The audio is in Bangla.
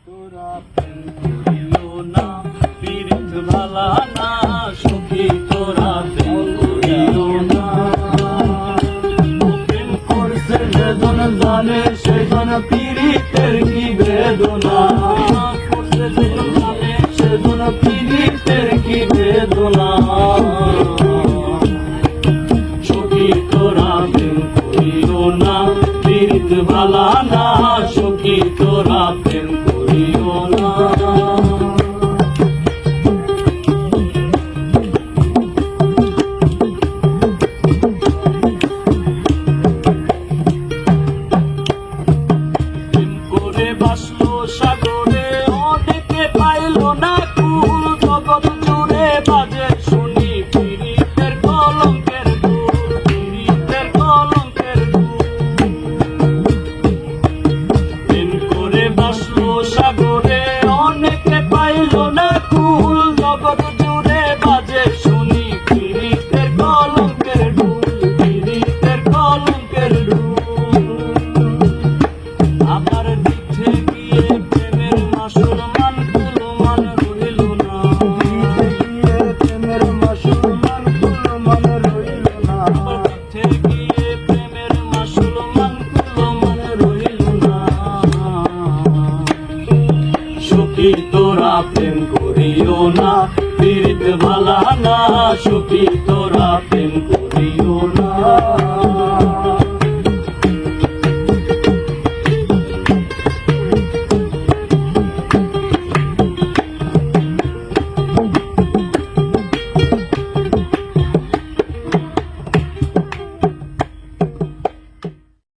তোরা প্রেম করিও না, পীড়িত ভালা না, সখী তোরা প্রেম করিও না। প্রেম করছে যেজন জানে সেজন পীড়িতের কি বেদনা, করছে যেজন জানে সেজন পীড়িতের কি বেদনা। সখী তোরা প্রেম করিও না, পীড়িত ভালা না, সখী তোরা প্রেম করিও না। প্রেম করে বাসলো সাগরে, অনেকে পাইল না কুল, জগৎ জুড়ে বাজে শুনি পীড়িতের কলঙ্কের দুল, পীড়িতের কলঙ্কের দুল। প্রেম করে বাসলো সাগরে, অনেকে পাইল না কুল, জগৎ জুড়ে বাজে শুনি পীড়িতের কলঙ্কের দুল, পীড়িতের কলঙ্কের দুল। আবার দিচ্ছে গিয়ে প্রেমের মুসলমান কুলমান রইল না, প্রেমের মুসলমান কুলমান রইল না। দিচ্ছে গিয়ে প্রেমের মুসলমান কুলমান রইল না। সখী তোরা প্রেম করিও না, পীড়িত ভালা না, সখী তোরা প্রেম করিও না।